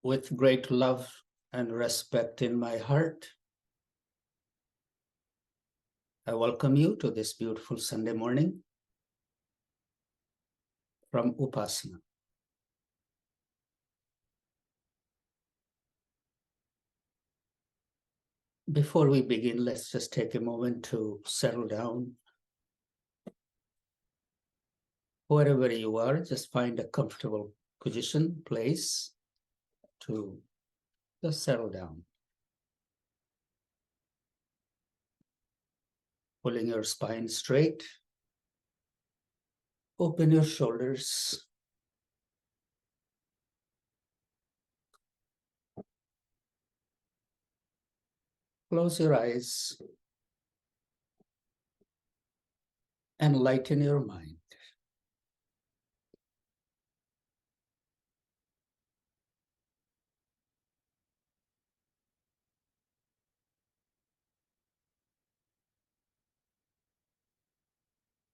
With great love and respect in my heart, I welcome you to this beautiful Sunday morning from Upasana. Before we begin, let's just take a moment to settle down. Wherever you are, just find a comfortable position, place to just settle down. Pulling your spine straight. Open your shoulders. Close your eyes and lighten your mind.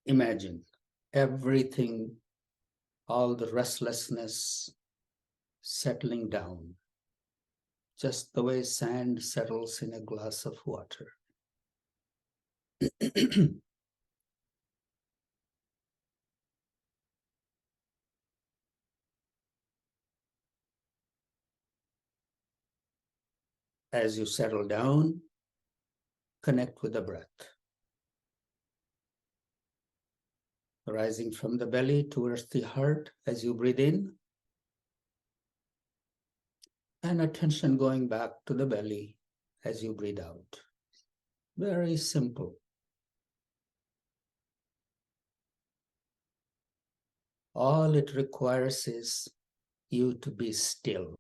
Imagine everything, all the restlessness settling down, just the way sand settles in a glass of water. As you settle down, connect with the breath. Rising from the belly towards the heart as you breathe in, and attention going back to the belly as you breathe out. Very simple. All it requires is you to be still.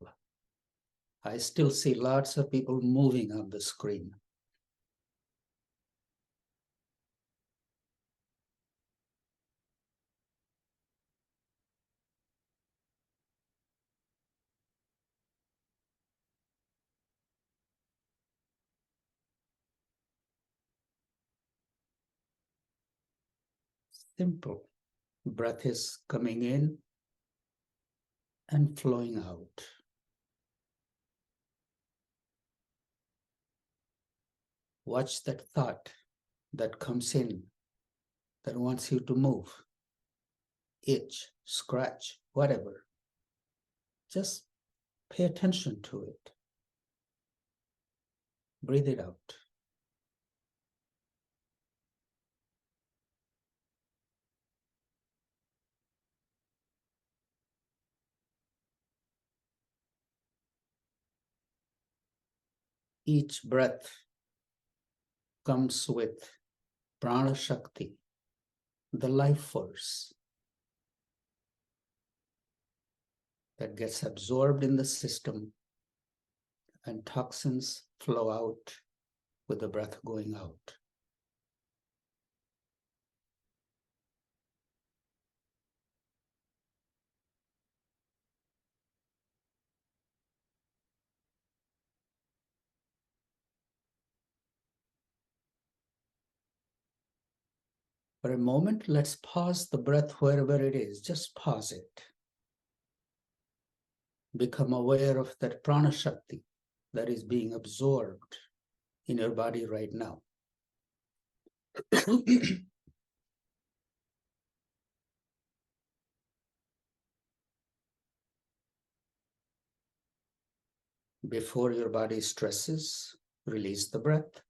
I still see lots of people moving on the screen. Simple. Breath is coming in and flowing out. Watch that thought that comes in that wants you to move, itch, scratch, whatever. Just pay attention to it. Breathe it out. Each breath comes with prana shakti, the life force that gets absorbed in the system, and toxins flow out with the breath going out. For a moment, let's pause the breath wherever it is. Just pause it. Become aware of that prana shakti that is being absorbed in your body right now. Before your body stresses, release the breath.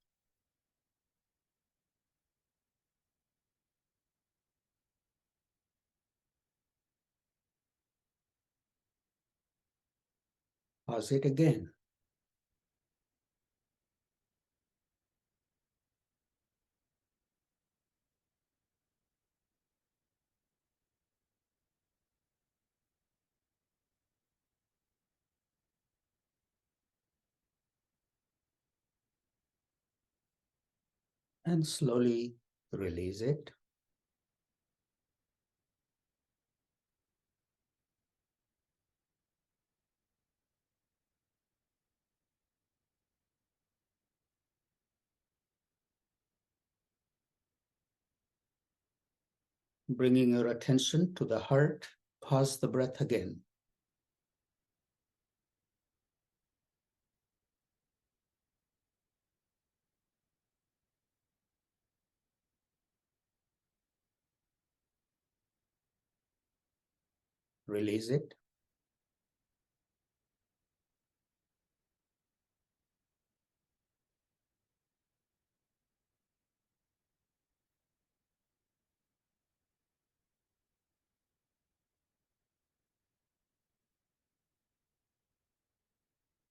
Pause it again. And slowly release it. Bringing your attention to the heart, pause the breath again. release it.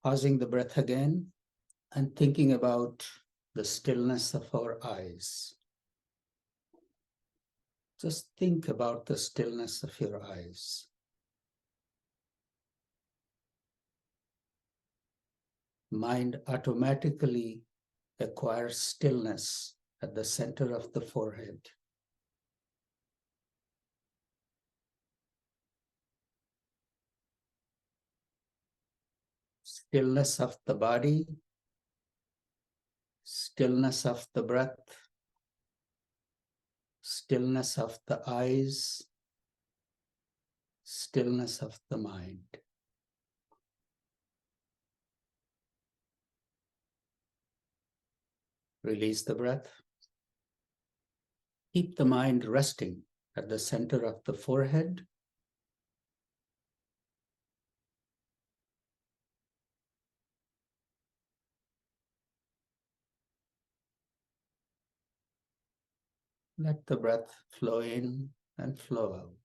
Pausing the breath again and thinking about the stillness of our eyes. Just think about the stillness of your eyes. Mind automatically acquires stillness at the center of the forehead. Stillness of the body, stillness of the breath, stillness of the eyes, stillness of the mind. Release the breath. Keep the mind resting at the center of the forehead. Let the breath flow in and flow out.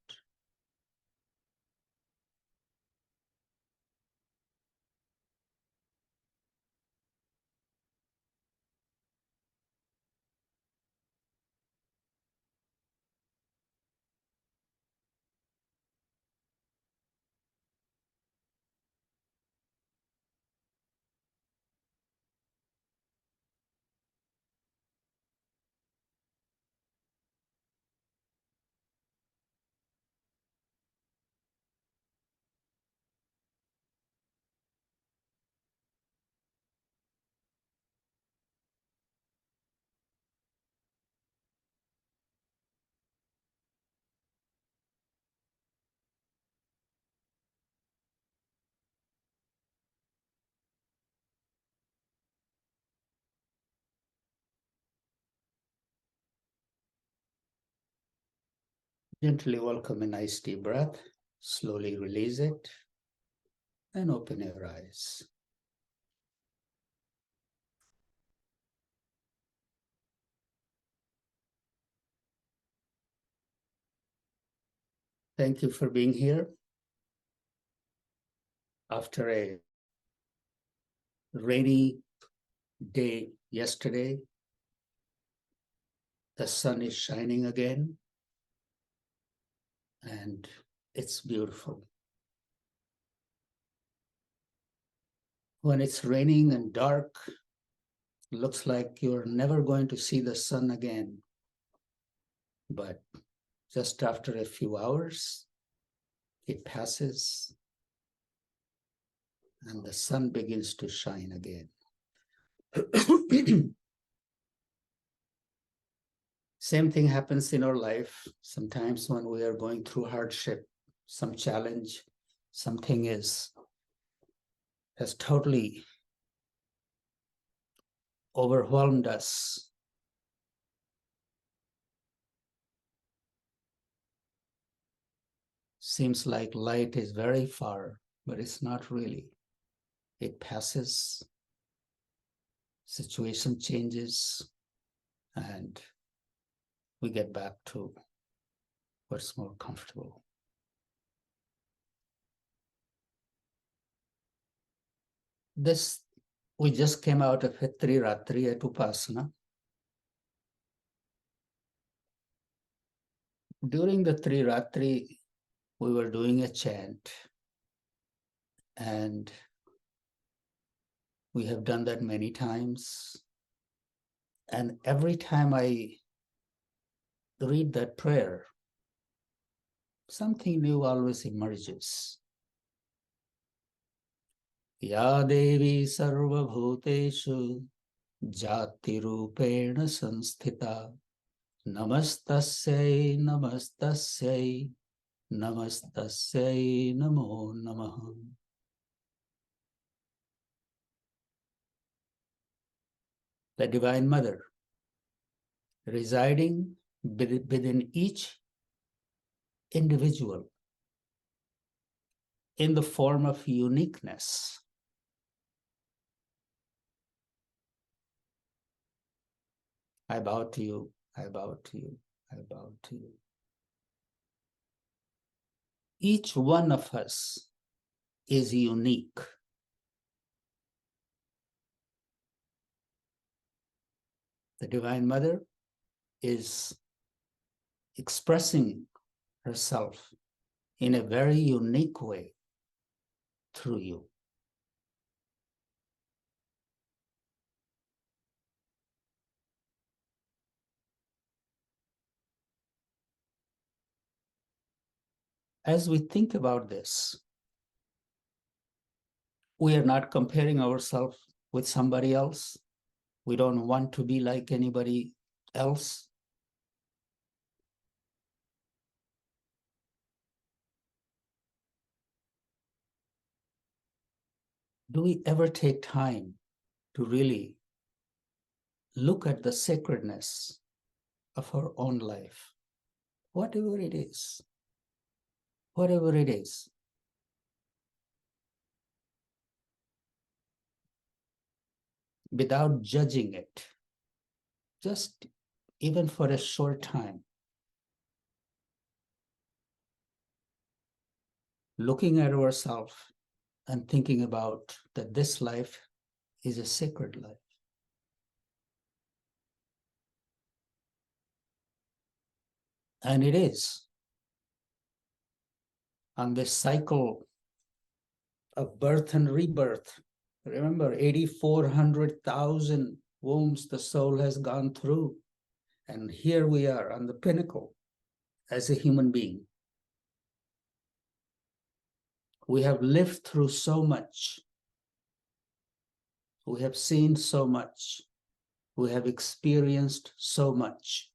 Gently welcome a nice deep breath. Slowly release it and open your eyes. Thank you for being here. After a rainy day yesterday, the sun is shining again, and it's beautiful. When it's raining and dark, it looks like you're never going to see the sun again. But just after a few hours, it passes and the sun begins to shine again. Same thing happens in our life. Sometimes when we are going through hardship, some challenge, something has totally overwhelmed us. Seems like light is very far, but it's not really. It passes, situation changes, and we get back to what's more comfortable. We just came out of a Triratri at Upasana. During the Triratri, we were doing a chant, and we have done that many times. And every time I read that prayer, something new always emerges. Ya Devi Sarva Bhuteshu Jati Rupena Sanstita Namastasyai Namastasyai Namastasyai Namo Namaha. The Divine Mother, residing within each individual, in the form of uniqueness. I bow to you, I bow to you, I bow to you. Each one of us is unique. The Divine Mother is expressing herself in a very unique way through you. As we think about this, we are not comparing ourselves with somebody else. We don't want to be like anybody else. Do we ever take time to really look at the sacredness of our own life? Whatever it is, whatever it is. Without judging it, just even for a short time, looking at ourselves and thinking about that this life is a sacred life. And it is. On this cycle of birth and rebirth, remember 8,400,000 wombs the soul has gone through. And here we are on the pinnacle as a human being. We have lived through so much. We have seen so much. We have experienced so much.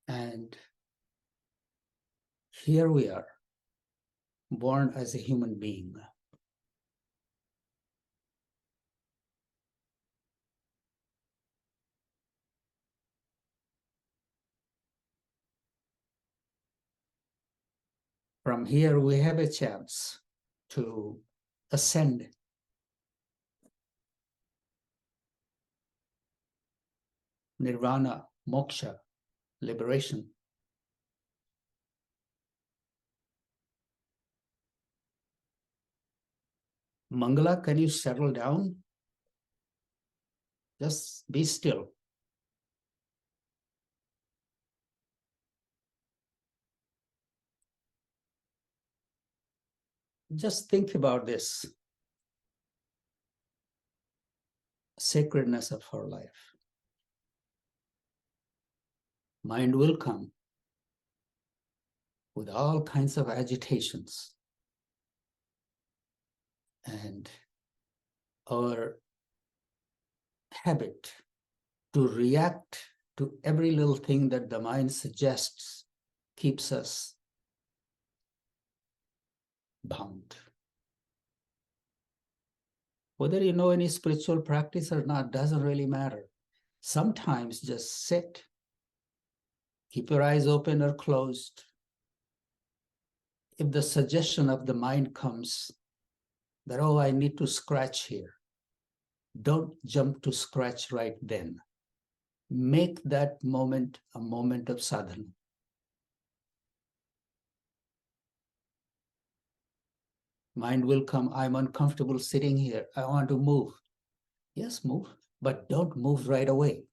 And here we are, born as a human being. From here, we have a chance to ascend. Nirvana, moksha, liberation. Mangala, can you settle down? Just be still. Just think about this sacredness of our life. Mind will come with all kinds of agitations. And our habit to react to every little thing that the mind suggests keeps us bound. Whether you know any spiritual practice or not doesn't really matter. Sometimes just sit, keep your eyes open or closed. If the suggestion of the mind comes that, oh, I need to scratch here, don't jump to scratch right then. Make that moment a moment of sadhana. Mind will come, I'm uncomfortable sitting here, I want to move. Yes, move, but don't move right away.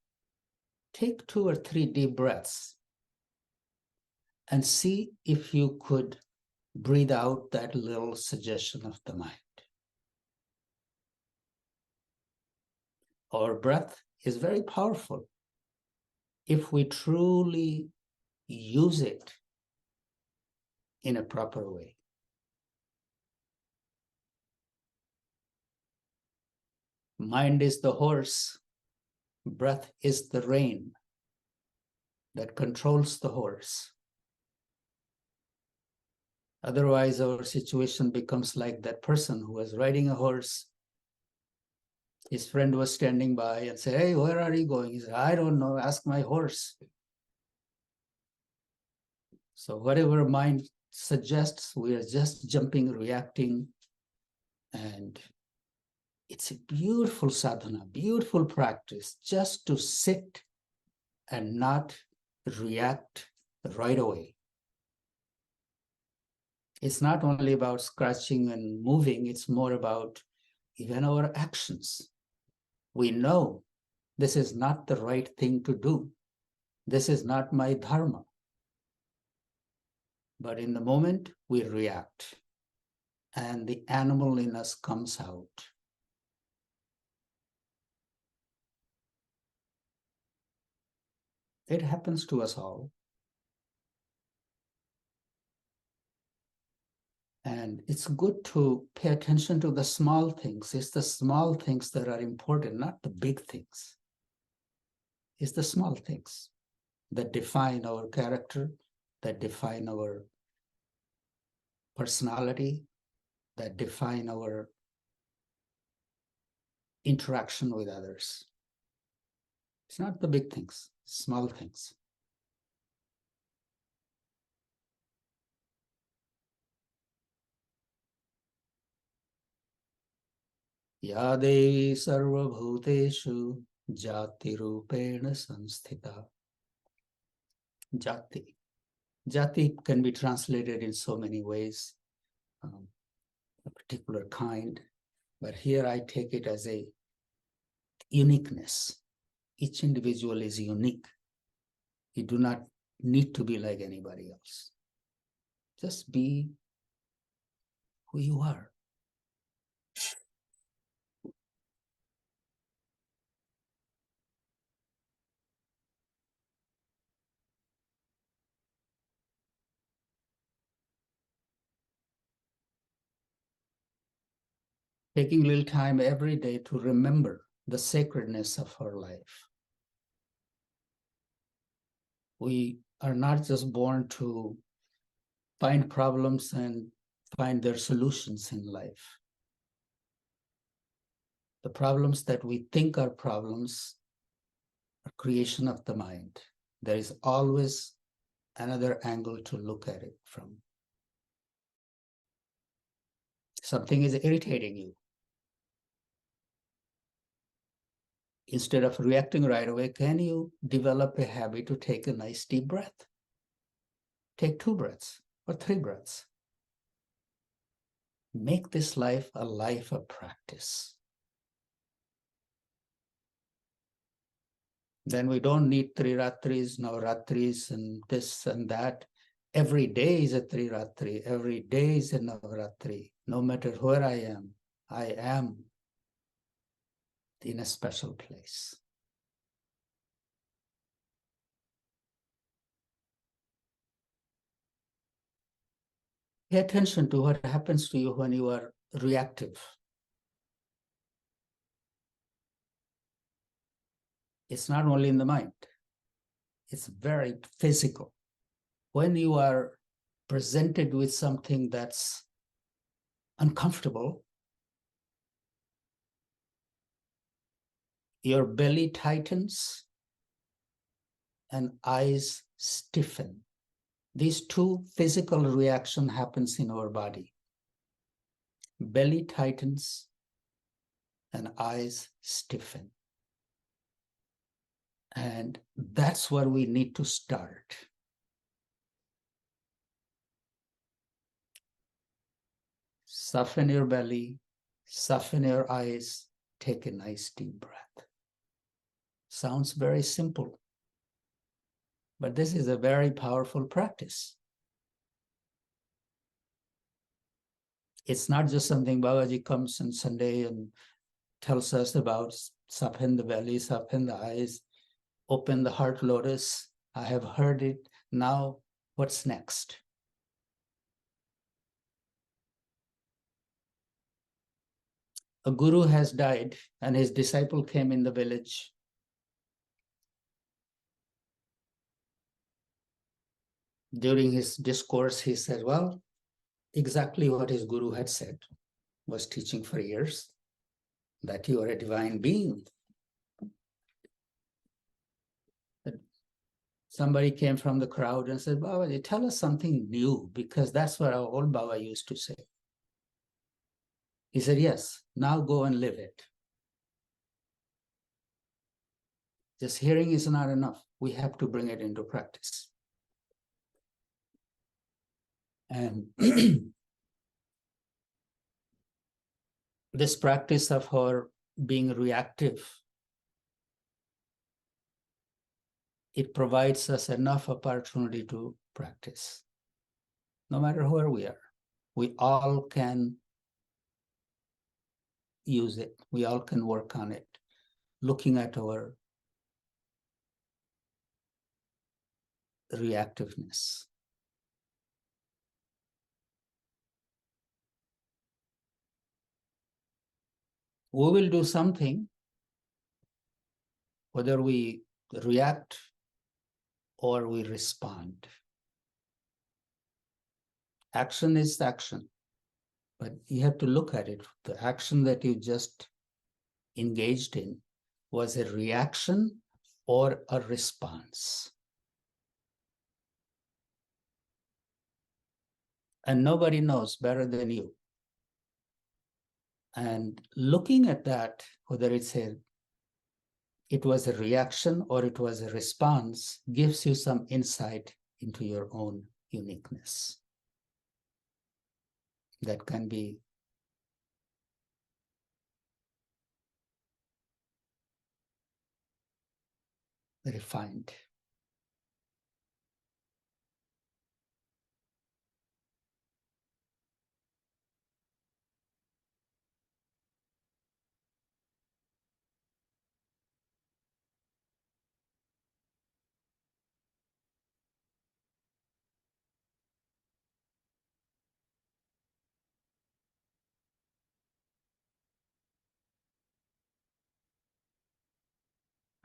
Take 2 or 3 deep breaths and see if you could breathe out that little suggestion of the mind. Our breath is very powerful if we truly use it in a proper way. Mind is the horse, breath is the rein that controls the horse. Otherwise, our situation becomes like that person who was riding a horse. His friend was standing by and said, hey, where are you going? He said, I don't know, ask my horse. So whatever mind suggests, we are just jumping, reacting, and it's a beautiful sadhana, beautiful practice, just to sit and not react right away. It's not only about scratching and moving, it's more about even our actions. We know this is not the right thing to do. This is not my dharma. But in the moment, we react, and the animal in us comes out. It happens to us all. And it's good to pay attention to the small things. It's the small things that are important, not the big things. It's the small things that define our character, that define our personality, that define our interaction with others. It's not the big things, small things. Ya Devi Sarva Bhuteshu Jati Rupena Sanstita. Jati. Jati can be translated in so many ways, a particular kind, but here I take it as a uniqueness. Each individual is unique. You do not need to be like anybody else. Just be who you are. Taking a little time every day to remember the sacredness of our life. We are not just born to find problems and find their solutions in life. The problems that we think are problems are creation of the mind. There is always another angle to look at it from. Something is irritating you. Instead of reacting right away, can you develop a habit to take a nice deep breath? Take 2 breaths or 3 breaths. Make this life a life of practice. Then we don't need 3 ratris, navaratris, and this and that. Every day is a 3 ratri. Every day is a navaratri. No matter where I am in a special place. Pay attention to what happens to you when you are reactive. It's not only in the mind. It's very physical. When you are presented with something that's uncomfortable, your belly tightens and eyes stiffen. These 2 physical reactions happens in our body. Belly tightens and eyes stiffen. And that's where we need to start. Soften your belly, soften your eyes, take a nice deep breath. Sounds very simple, but this is a very powerful practice. It's not just something Babaji comes on Sunday and tells us about. Soften the belly, soften the eyes, open the heart lotus. I have heard it. Now, what's next? A guru has died and his disciple came in the village. During his discourse, he said, well, exactly what his guru had said, was teaching for years, that you are a divine being. Somebody came from the crowd and said, Babaji, tell us something new, because that's what our old Baba used to say. He said, yes, now go and live it. Just hearing is not enough. We have to bring it into practice. And this practice of her being reactive, it provides us enough opportunity to practice. No matter where we are, we all can use it. We all can work on it, looking at our reactiveness. We will do something, whether we react or we respond. Action is action, but you have to look at it. The action that you just engaged in was a reaction or a response. And nobody knows better than you. And looking at that, whether it was a reaction or it was a response, gives you some insight into your own uniqueness. That can be refined.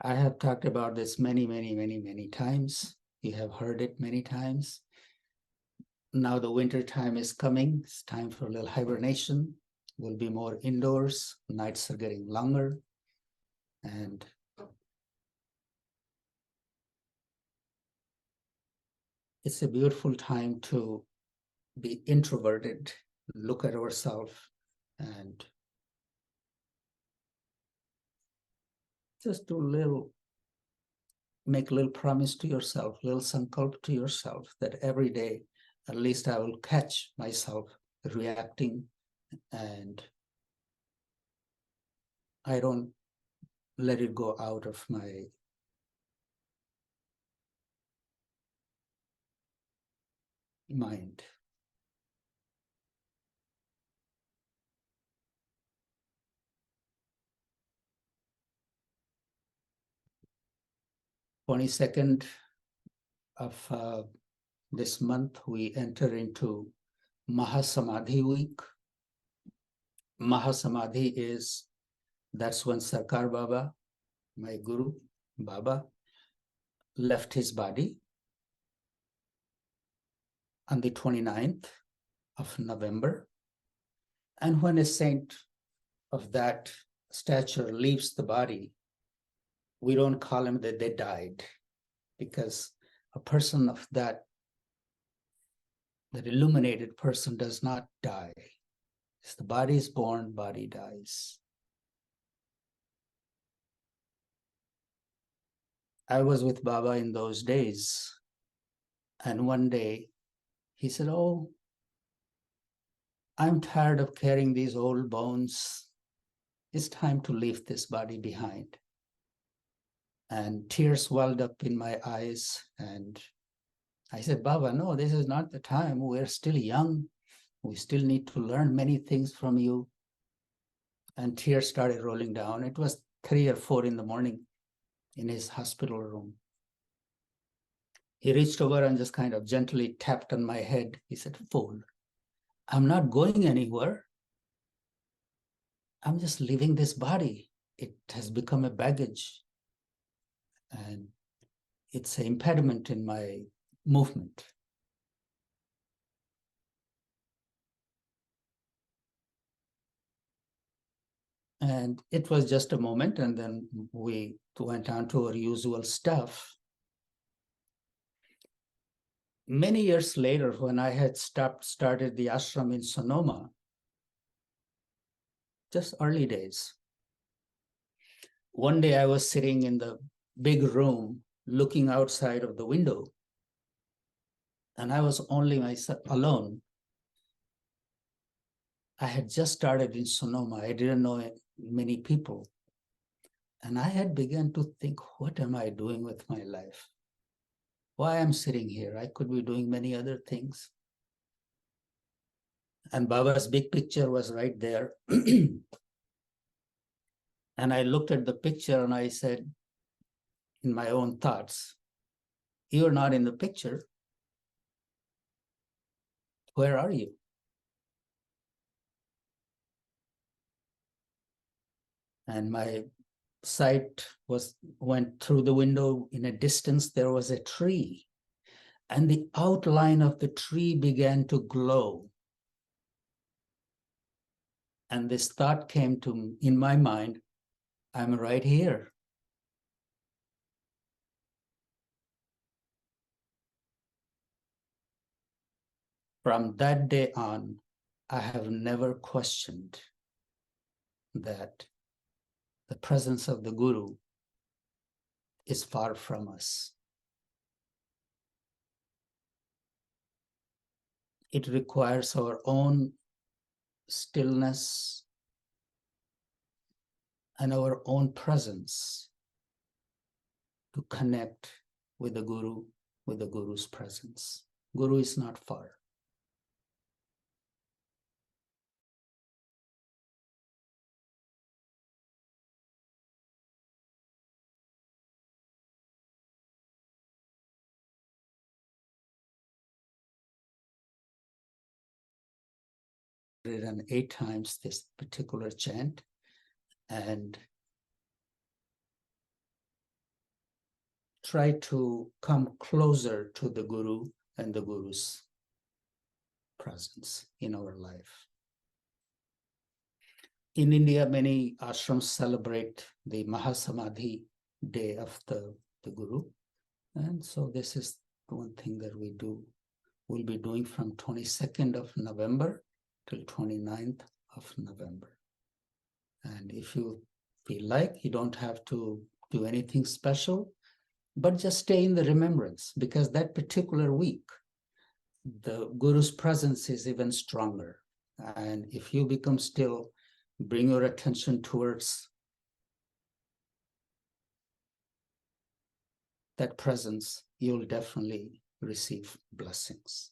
I have talked about this many times. You have heard it many times. Now the winter time is coming. It's time for a little hibernation. We'll be more indoors. Nights are getting longer. And it's a beautiful time to be introverted, look at ourselves, and just do a little, make a little promise to yourself, little sankalp to yourself that every day, at least I will catch myself reacting, and I don't let it go out of my mind. On 22nd of this month, we enter into Maha Samadhi week. Maha Samadhi that's when Sarkar Baba, my guru, Baba, left his body on the 29th of November. And when a saint of that stature leaves the body, we don't call him that they died, because a person of that illuminated person does not die. As the body is born, body dies. I was with Baba in those days, and one day he said, oh, I'm tired of carrying these old bones. It's time to leave this body behind. And tears welled up in my eyes, and I said, Baba, no, this is not the time. We're still young. We still need to learn many things from you. And tears started rolling down. It was 3 or 4 in the morning in his hospital room. He reached over and just kind of gently tapped on my head. He said, fool, I'm not going anywhere. I'm just leaving this body. It has become a baggage, and it's an impediment in my movement. And it was just a moment, and then we went on to our usual stuff. Many years later, when I had started the ashram in Sonoma, just early days, one day I was sitting in the big room looking outside of the window, and I was only myself alone. I had just started in Sonoma. I didn't know many people. And I had begun to think, what am I doing with my life? Why I'm sitting here? I could be doing many other things. And Baba's big picture was right there. And I looked at the picture and I said, in my own thoughts, you're not in the picture. Where are you? And my sight went through the window. In a distance, there was a tree. And the outline of the tree began to glow. And this thought came to in my mind, I'm right here. From that day on, I have never questioned that the presence of the Guru is far from us. It requires our own stillness and our own presence to connect with the Guru, with the Guru's presence. Guru is not far. Written 8 times this particular chant, and try to come closer to the Guru and the Guru's presence in our life. In India, many ashrams celebrate the Maha Samadhi day of the Guru. And so this is one thing that we do. We'll be doing from 22nd of November till 29th of November. And if you feel like, you don't have to do anything special, but just stay in the remembrance, because that particular week, the Guru's presence is even stronger. And if you become still, bring your attention towards that presence, you'll definitely receive blessings.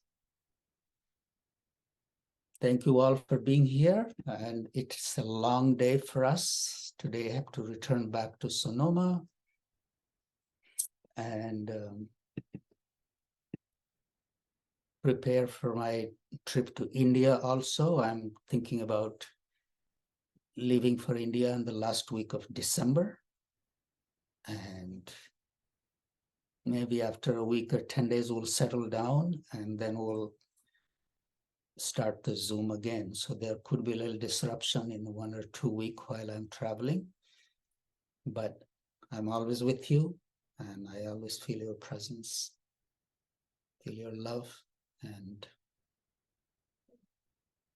Thank you all for being here. And it's a long day for us. Today I have to return back to Sonoma and prepare for my trip to India also. I'm thinking about leaving for India in the last week of December. And maybe after a week or 10 days, we'll settle down and then we'll start the Zoom again. So there could be a little disruption in 1 or 2 weeks while I'm traveling. But I'm always with you, and I always feel your presence, feel your love, and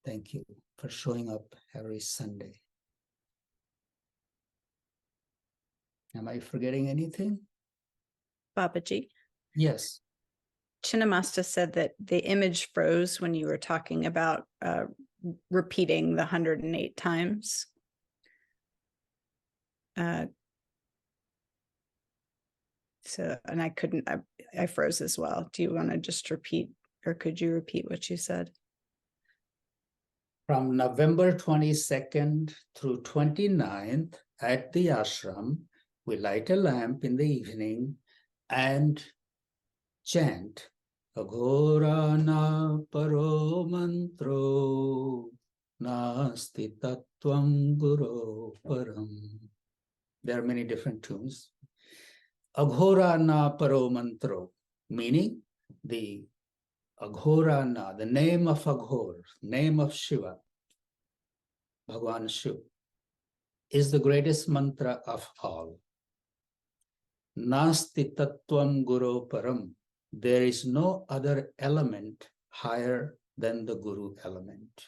thank you for showing up every Sunday. Am I forgetting anything? Babaji. Yes. Chinnamasta said that the image froze when you were talking about repeating the 108 times. And I froze as well. Do you want to just repeat, or could you repeat what you said? From November 22nd through 29th at the ashram, we light a lamp in the evening and chant Aghora na paro mantro nasti tattvam guru param. There are many different tunes. Aghora na paro mantro, meaning the Aghora na, the name of Aghor, name of Shiva, Bhagwan Shiv, is the greatest mantra of all. Nasti tattvam guru param. There is no other element higher than the Guru element.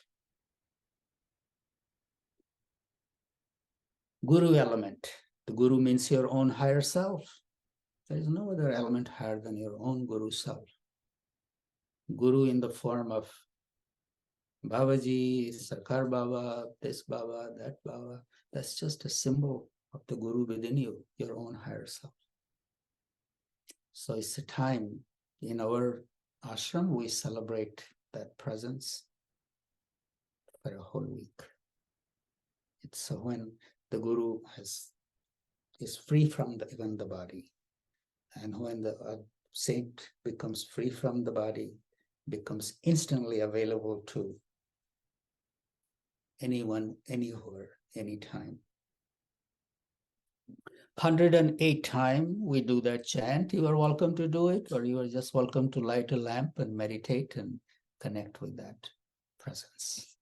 Guru element. The Guru means your own higher self. There is no other element higher than your own Guru self. Guru in the form of Babaji, Sarkar Baba, this Baba, that Baba. That's just a symbol of the Guru within you, your own higher self. So it's a time in our ashram, we celebrate that presence for a whole week. It's when the Guru is free from even the body. And when the saint becomes free from the body, becomes instantly available to anyone, anywhere, anytime. 108 times we do that chant. You are welcome to do it, or you are just welcome to light a lamp and meditate and connect with that presence.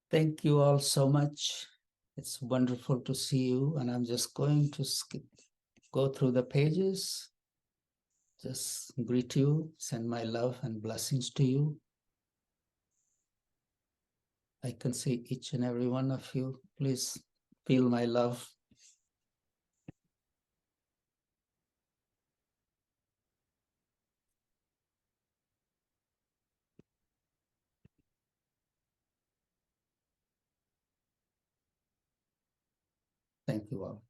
Thank you all so much. It's wonderful to see you, and I'm just going to go through the pages. Just greet you, send my love and blessings to you. I can see each and every one of you. Please feel my love. Thank you all.